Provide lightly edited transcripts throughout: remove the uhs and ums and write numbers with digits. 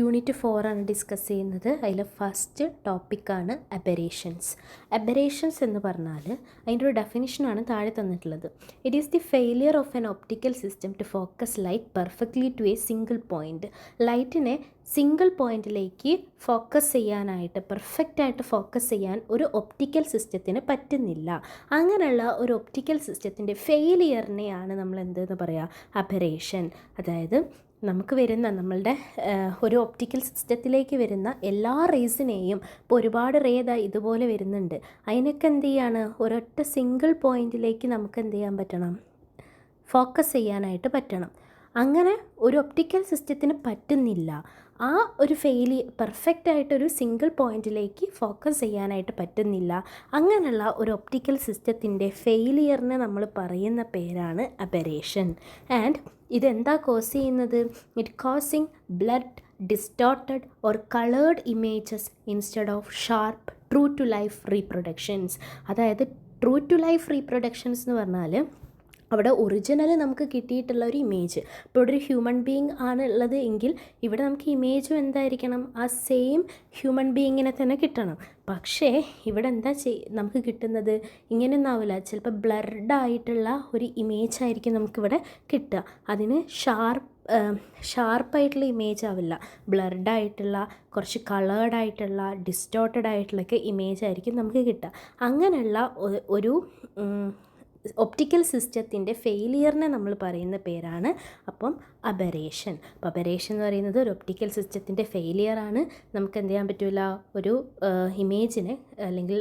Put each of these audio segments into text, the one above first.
Unit 4 ആണ് discuss ചെയ്യുന്നത്. അതിൽ ഫസ്റ്റ് ടോപ്പിക്കാണ് അബറേഷൻസ്. അബറേഷൻസ് എന്ന് പറഞ്ഞാൽ അതിൻ്റെ ഒരു ഡെഫിനിഷനാണ് താഴെ തന്നിട്ടുള്ളത്. It is the failure of an optical system to focus light perfectly to a single point. ലൈറ്റിനെ സിംഗിൾ പോയിൻറ്റിലേക്ക് ഫോക്കസ് ചെയ്യാനായിട്ട്, പെർഫെക്റ്റായിട്ട് ഫോക്കസ് ചെയ്യാൻ ഒരു ഒപ്റ്റിക്കൽ സിസ്റ്റത്തിന് പറ്റുന്നില്ല. അങ്ങനെയുള്ള ഒരു ഒപ്റ്റിക്കൽ സിസ്റ്റത്തിൻ്റെ ഫെയിലിയറിനെയാണ് നമ്മൾ എന്തെന്ന് പറയുക, അബറേഷൻ. അതായത് നമുക്ക് വരുന്ന നമ്മളുടെ ഒരു ഒപ്റ്റിക്കൽ സിസ്റ്റത്തിലേക്ക് വരുന്ന എല്ലാ റേസിനെയും, ഇപ്പോൾ ഒരുപാട് റേ ഇതുപോലെ വരുന്നുണ്ട്, അതിനൊക്കെ എന്ത് ചെയ്യാണ്, ഒരൊറ്റ സിംഗിൾ പോയിൻറ്റിലേക്ക് നമുക്ക് എന്ത് ചെയ്യാൻ പറ്റണം, ഫോക്കസ് ചെയ്യാനായിട്ട് പറ്റണം. അങ്ങനെ ഒരു ഒപ്റ്റിക്കൽ സിസ്റ്റത്തിന് പറ്റുന്നില്ല. ആ ഒരു പെർഫെക്റ്റായിട്ടൊരു സിംഗിൾ പോയിൻറ്റിലേക്ക് ഫോക്കസ് ചെയ്യാനായിട്ട് പറ്റുന്നില്ല. അങ്ങനെയുള്ള ഒരു ഒപ്റ്റിക്കൽ സിസ്റ്റത്തിൻ്റെ ഫെയിലിയറിനെ നമ്മൾ പറയുന്ന പേരാണ് അബറേഷൻ. ആൻഡ് ഇതെന്താ കോസ് ചെയ്യുന്നത്? It causing blurred distorted or coloured images instead of sharp true to life reproductions. അതായത് ട്രൂ ടു ലൈഫ് റീപ്രൊഡക്ഷൻസ് എന്ന് പറഞ്ഞാൽ അവിടെ ഒറിജിനൽ നമുക്ക് കിട്ടിയിട്ടുള്ള ഒരു ഇമേജ്. ഇപ്പോൾ ഇവിടെ ഒരു ഹ്യൂമൻ ബീയിങ് ആണ് ഉള്ളത് എങ്കിൽ ഇവിടെ നമുക്ക് ഇമേജും എന്തായിരിക്കണം, ആ സെയിം ഹ്യൂമൻ ബീയിങ്ങിനെ തന്നെ കിട്ടണം. പക്ഷേ ഇവിടെ എന്താ നമുക്ക് കിട്ടുന്നത് ഇങ്ങനെയൊന്നും ആവില്ല. ചിലപ്പോൾ ബ്ലർഡായിട്ടുള്ള ഒരു ഇമേജ് ആയിരിക്കും നമുക്കിവിടെ കിട്ടുക. അതിന് ഷാർപ്പായിട്ടുള്ള ഇമേജ് ആവില്ല. ബ്ലർഡായിട്ടുള്ള, കുറച്ച് കളേർഡായിട്ടുള്ള, ഡിസ്റ്റോർട്ടഡ് ആയിട്ടുള്ളൊക്കെ ഇമേജ് ആയിരിക്കും നമുക്ക് കിട്ടുക. അങ്ങനെയുള്ള ഒരു ഒപ്റ്റിക്കൽ സിസ്റ്റത്തിൻ്റെ ഫെയിലിയറിനെ നമ്മൾ പറയുന്ന പേരാണ് അപ്പം അബറേഷൻ. അപ്പോൾ അബറേഷൻ എന്ന് പറയുന്നത് ഒരു ഒപ്റ്റിക്കൽ സിസ്റ്റത്തിൻ്റെ ഫെയിലിയറാണ്. നമുക്ക് എന്ത് ചെയ്യാൻ പറ്റില്ല, ഒരു ഇമേജിനെ അല്ലെങ്കിൽ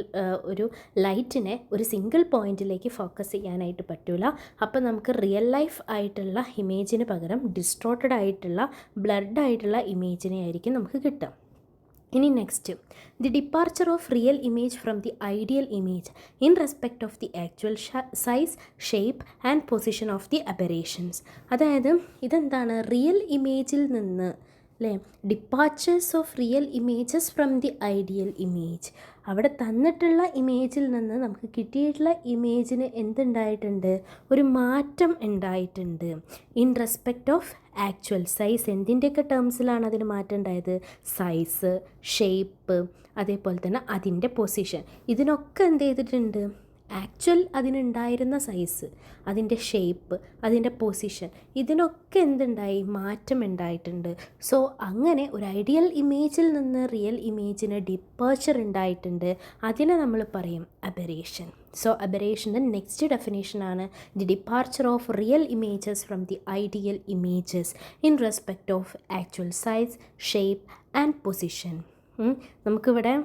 ഒരു ലൈറ്റിനെ ഒരു സിംഗിൾ പോയിൻറ്റിലേക്ക് ഫോക്കസ് ചെയ്യാനായിട്ട് പറ്റില്ല. അപ്പോൾ നമുക്ക് റിയൽ ലൈഫ് ആയിട്ടുള്ള ഇമേജിന് പകരം ഡിസ്ട്രോർട്ടഡ് ആയിട്ടുള്ള, ബ്ലഡ് ആയിട്ടുള്ള ഇമേജിനെ ആയിരിക്കും നമുക്ക് കിട്ടുക. ഇനി next, the departure of real image from the ideal image in respect of the actual size, shape and position of the aberrations. അതായത് ഇതെന്താണ്, റിയൽ ഇമേജിൽ നിന്ന് അല്ലേ, departures of real images from the ideal image. അവിടെ തന്നിട്ടുള്ള ഇമേജിൽ നിന്ന് നമുക്ക് കിട്ടിയിട്ടുള്ള ഇമേജിന് എന്തുണ്ടായിട്ടുണ്ട്, ഒരു മാറ്റം ഉണ്ടായിട്ടുണ്ട്. In respect of actual size, എന്തിൻ്റെയൊക്കെ ടേംസിലാണ് അതിന് മാറ്റം ഉണ്ടായത്, സൈസ്, ഷേപ്പ്, അതേപോലെ തന്നെ അതിൻ്റെ പൊസിഷൻ. ഇതിനൊക്കെ എന്ത് ചെയ്തിട്ടുണ്ട്, ആക്ച്വൽ അതിനുണ്ടായിരുന്ന സൈസ്, അതിൻ്റെ ഷേപ്പ്, അതിൻ്റെ പൊസിഷൻ, ഇതിനൊക്കെ എന്തുണ്ടായി, മാറ്റം ഉണ്ടായിട്ടുണ്ട്. സോ അങ്ങനെ ഒരു ഐഡിയൽ ഇമേജിൽ നിന്ന് റിയൽ ഇമേജിന് ഡിപ്പാർച്ചർ ഉണ്ടായിട്ടുണ്ട്. അതിനെ നമ്മൾ പറയും അബറേഷൻ. സോ അബറേഷൻ്റെ നെക്സ്റ്റ് ഡെഫിനേഷനാണ് the departure of real images from the ideal images in respect of actual size, shape and position. നമുക്കിവിടെ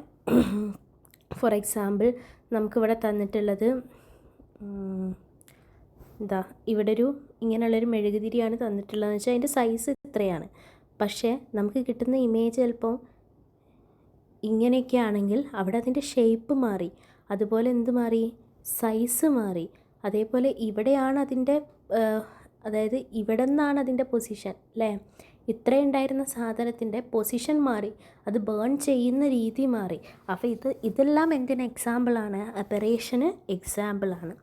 ഫോർ എക്സാമ്പിൾ നമുക്കിവിടെ തന്നിട്ടുള്ളത് ഇവിടെ ഇങ്ങനെയുള്ളൊരു മെഴുകുതിരിയാണ് തന്നിട്ടുള്ളതെന്ന് വെച്ചാൽ അതിൻ്റെ സൈസ് ഇത്രയാണ്. പക്ഷേ നമുക്ക് കിട്ടുന്ന ഇമേജ് ചിലപ്പോൾ ഇങ്ങനെയൊക്കെ ആണെങ്കിൽ അവിടെ അതിൻ്റെ ഷേപ്പ് മാറി, അതുപോലെ എന്ത് മാറി, സൈസ് മാറി. അതേപോലെ ഇവിടെയാണ് അതിൻ്റെ അതായത് ഇവിടെ നിന്നാണ് അതിൻ്റെ പൊസിഷൻ അല്ലേ, ഇത്രയുണ്ടായിരുന്ന സാധനത്തിൻ്റെ പൊസിഷൻ മാറി, അത് ബേൺ ചെയ്യുന്ന രീതി മാറി. അപ്പോൾ ഇതെല്ലാം എന്തിന് എക്സാമ്പിളാണ്, അബറേഷന് എക്സാമ്പിളാണ്.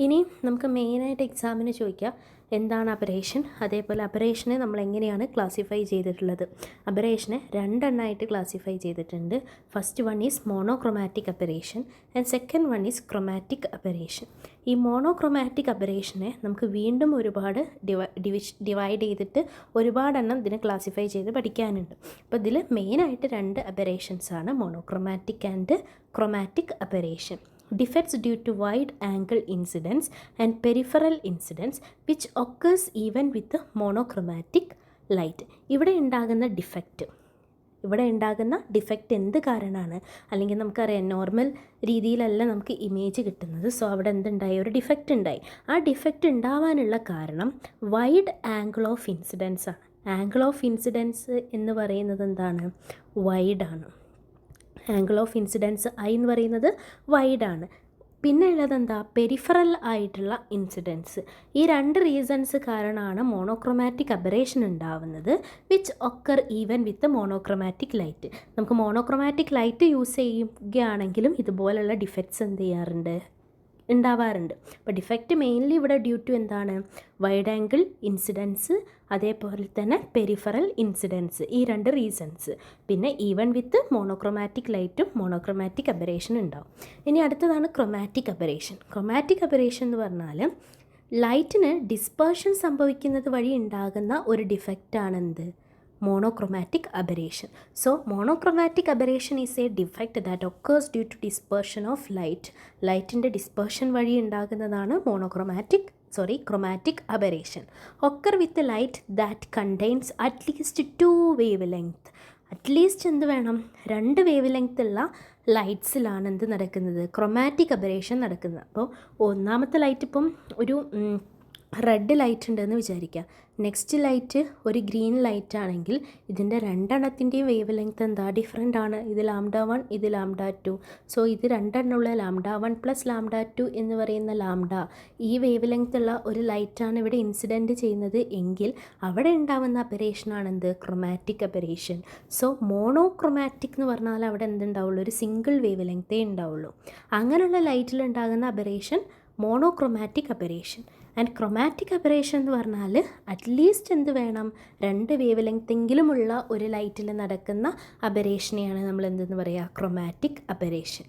ഇനി നമുക്ക് മെയിനായിട്ട് എക്സാമിന് ചോദിക്കാം എന്താണ് അബറേഷൻ. അതേപോലെ അബറേഷനെ നമ്മൾ എങ്ങനെയാണ് ക്ലാസിഫൈ ചെയ്തിട്ടുള്ളത്. അബറേഷനെ രണ്ടെണ്ണമായിട്ട് ക്ലാസിഫൈ ചെയ്തിട്ടുണ്ട്. First one is monochromatic aberration and second one is chromatic aberration. ഈ മോണോക്രോമാറ്റിക് അബറേഷനെ നമുക്ക് വീണ്ടും ഒരുപാട് ഡിവൈഡ് ചെയ്തിട്ട് ഒരുപാടെണ്ണം ഇതിനെ ക്ലാസിഫൈ ചെയ്ത് പഠിക്കാനുണ്ട്. അപ്പോൾ ഇതിൽ മെയിനായിട്ട് രണ്ട് അബറേഷൻസ് ആണ്, monochromatic and chromatic aberration. Defects due to wide angle incidence and peripheral incidence which occurs even with the monochromatic light. ഇവിടെ ഉണ്ടാകുന്ന ഡിഫക്റ്റ് എന്ത് കാരണമാണ്, അല്ലെങ്കിൽ നമുക്കറിയാം നോർമൽ രീതിയിലല്ല നമുക്ക് ഇമേജ് കിട്ടുന്നത്. സോ അവിടെ എന്തുണ്ടായി, ഒരു ഡിഫക്റ്റ് ഉണ്ടായി. ആ ഡിഫക്റ്റ് ഉണ്ടാവാനുള്ള കാരണം വൈഡ് ആംഗിൾ ഓഫ് ഇൻസിഡൻസ് ആണ്. ആംഗിൾ ഓഫ് ഇൻസിഡൻസ് എന്ന് പറയുന്നത് എന്താണ്, വൈഡാണ്. ആംഗിൾ ഓഫ് ഇൻസിഡൻസ് ഐ എന്ന് പറയുന്നത് വൈഡാണ്. പിന്നെ ഉള്ളത് എന്താ, പെരിഫറൽ ആയിട്ടുള്ള ഇൻസിഡൻസ്. ഈ രണ്ട് റീസൺസ് കാരണമാണ് മോണോക്രോമാറ്റിക് അബറേഷൻ ഉണ്ടാവുന്നത്. Which occur even with monochromatic light. നമുക്ക് മോണോക്രോമാറ്റിക് ലൈറ്റ് യൂസ് ചെയ്യുകയാണെങ്കിലും ഇതുപോലുള്ള ഡിഫക്ട്സ് എന്ത് ചെയ്യാറുണ്ട്, ഉണ്ടാവാറുണ്ട്. അപ്പോൾ ഡിഫക്റ്റ് മെയിൻലി ഇവിടെ ഡ്യൂ ടു എന്താണ്, വൈഡ് ആംഗിൾ ഇൻസിഡൻസ്, അതേപോലെ തന്നെ പെരിഫറൽ ഇൻസിഡൻസ്, ഈ 2 റീസൺസ്. പിന്നെ ഈവൻ വിത്ത് മോണോക്രോമാറ്റിക് ലൈറ്റും മോണോക്രോമാറ്റിക് അബറേഷൻ ഉണ്ടാവും. ഇനി അടുത്തതാണ് ക്രൊമാറ്റിക് അബറേഷൻ. ക്രൊമാറ്റിക് അബറേഷൻ എന്ന് പറഞ്ഞാൽ ലൈറ്റിന് ഡിസ്പേർഷൻ സംഭവിക്കുന്നത് വഴി ഉണ്ടാകുന്ന ഒരു ഡിഫക്റ്റാണെന്ത്, monochromatic aberration. So monochromatic aberration is a defect that occurs due to dispersion of light. ലൈറ്റിൻ്റെ ഡിസ്പേർഷൻ വഴി ഉണ്ടാകുന്നതാണ് chromatic aberration. Occur with light that contains at least 2 wavelength. At least എന്ത് വേണം, 2 വേവ് ലെങ്ത് ഉള്ള ലൈറ്റ്സിലാണ് എന്ത് നടക്കുന്നത്, ക്രൊമാറ്റിക് അബറേഷൻ നടക്കുന്നത്. അപ്പോൾ ഒന്നാമത്തെ ലൈറ്റ് ഇപ്പം ഒരു റെഡ് ലൈറ്റ് ഉണ്ടെന്ന് വിചാരിക്കുക. നെക്സ്റ്റ് ലൈറ്റ് ഒരു ഗ്രീൻ ലൈറ്റ് ആണെങ്കിൽ ഇതിൻ്റെ 2 എണ്ണത്തിൻ്റെയും വേവ് ലെങ്ത് എന്താ, ഡിഫറെൻ്റ് ആണ്. ഇത് λ1, ഇത് λ2. സോ ഇത് 2 എണ്ണമുള്ള λ1 + λ2 എന്ന് പറയുന്ന ലാംഡ, ഈ വേവ് ലെങ്ത് ഉള്ള ഒരു ലൈറ്റാണ് ഇവിടെ ഇൻസിഡൻറ്റ് ചെയ്യുന്നത് എങ്കിൽ അവിടെ ഉണ്ടാവുന്ന അബറേഷനാണ് എന്ത്, ക്രൊമാറ്റിക് അബറേഷൻ. സോ മോണോക്രൊമാറ്റിക് എന്ന് പറഞ്ഞാൽ അവിടെ എന്തുണ്ടാവുള്ളൂ, ഒരു സിംഗിൾ വേവ് ലെങ്തേ ഉണ്ടാവുള്ളൂ. അങ്ങനെയുള്ള ലൈറ്റിൽ ഉണ്ടാകുന്ന aberration monochromatic aberration. And chromatic aberration എന്ന് പറഞ്ഞാൽ അറ്റ്ലീസ്റ്റ് എന്ത് വേണം, 2 വേവ് ലെങ്തെങ്കിലുമുള്ള ഒരു ലൈറ്റിൽ നടക്കുന്ന അബറേഷനെയാണ് നമ്മൾ എന്തെന്ന് പറയുക, ക്രൊമാറ്റിക് അബറേഷൻ.